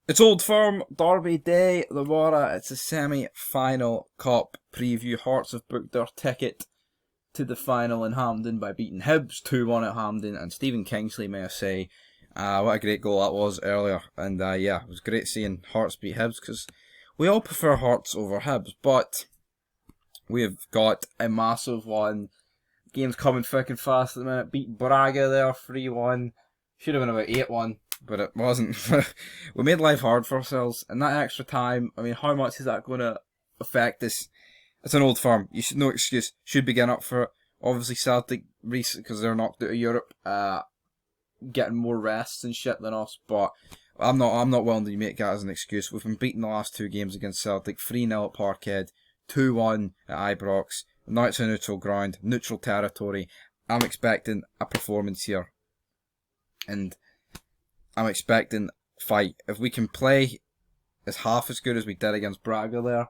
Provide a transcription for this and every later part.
It's Old Firm, Derby Day, the Wara. It's a semi-final cup preview. Hearts have booked their ticket to the final in Hampden by beating Hibs 2-1 at Hampden, and Stephen Kingsley, may I say, what a great goal that was earlier. And yeah, it was great seeing Hearts beat Hibs, because we all prefer Hearts over Hibs, but we've got a massive one. Game's coming thick and fast at the minute. Beat Braga there 3-1. Should have been about 8-1. But it wasn't. We made life hard for ourselves, and that extra time, I mean, how much is that going to affect us? It's an Old Firm. You should no excuse. Should be getting up for it. Obviously, Celtic, because they're knocked out of Europe, getting more rests and shit than us. But I'm not willing to make that as an excuse. We've been beating the last two games against Celtic: 3-0 at Parkhead, 2-1 at Ibrox. Now it's a neutral ground, neutral territory. I'm expecting a performance here, and I'm expecting fight. If we can play as half as good as we did against Braga there,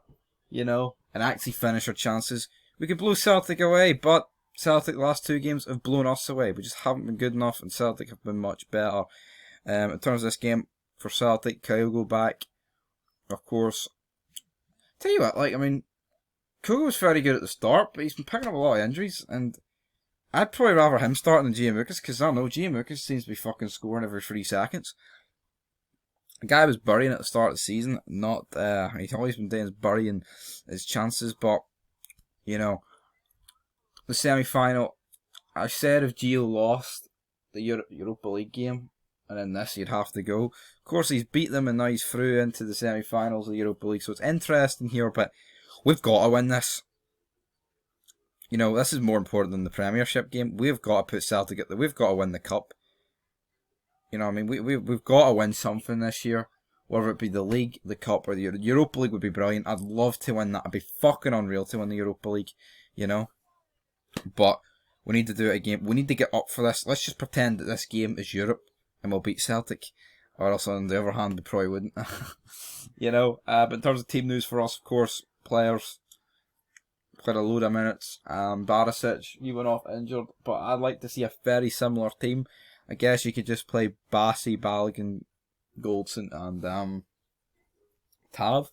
and actually finish our chances, we could blow Celtic away. But Celtic, the last two games, have blown us away. We just haven't been good enough, and Celtic have been much better. In terms of this game, for Celtic, Kyle go back, of course. Tell you what, Kogo was very good at the start, but he's been picking up a lot of injuries, and I'd probably rather him starting than Gianlukas, because I don't know, Gianlukas seems to be fucking scoring every 3 seconds. The guy was burying at the start of the season, he's always been doing is burying his chances, but, the semi-final, I said if Gio lost the Europa League game, and in this he'd have to go. Of course he's beat them, and now he's through into the semi-finals of the Europa League, so it's interesting here, but we've got to win this. This is more important than the Premiership game. We've got to put Celtic at we've got to win the Cup. We've got to win something this year. Whether it be the League, the Cup, or the Europa League would be brilliant. I'd love to win that. It'd be fucking unreal to win the Europa League, But we need to do it again. We need to get up for this. Let's just pretend that this game is Europe and we'll beat Celtic. Or else on the other hand, we probably wouldn't. But in terms of team news for us, of course, players played a load of minutes. Barisic, he went off injured, but I'd like to see a very similar team. I guess you could just play Bassi, Balogun, Goldson, and Tav,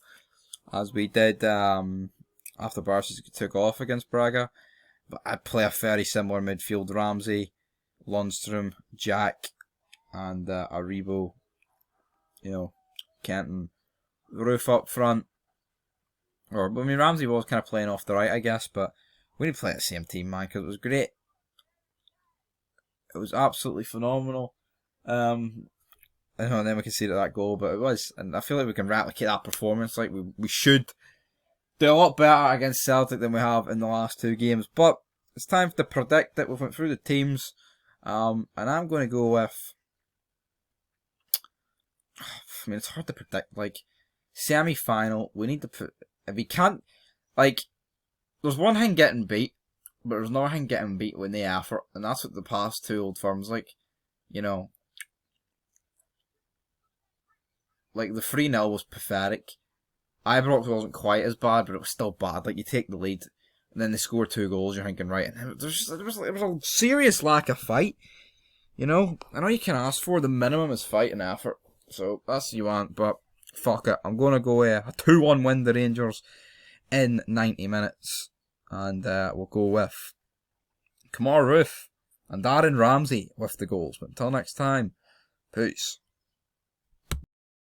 as we did after Barisic took off against Braga. But I'd play a very similar midfield: Ramsey, Lundstrom, Jack, and Aribo. Kenton, Roof up front. Ramsey was kind of playing off the right, I guess, but we need to play the same team, man, because it was great. It was absolutely phenomenal. And then we can see that goal, but it was, and I feel like we can replicate that performance. Like we should do a lot better against Celtic than we have in the last two games. But it's time to predict it. We've went through the teams, and I'm going to go with. It's hard to predict. Semi-final, we need to put. If we can't, there's one thing getting beat, but there's another thing getting beat with the effort, and that's what the past two Old Firms the 3-0 was pathetic. Ibrox wasn't quite as bad, but it was still bad. You take the lead, and then they score 2 goals, you're thinking, right, and there was a serious lack of fight. I know you can ask for the minimum is fight and effort, so that's what you want, but fuck it. I'm going to go a 2-1 win the Rangers in 90 minutes. And we'll go with Kamar Roof and Darren Ramsey with the goals. But until next time, peace.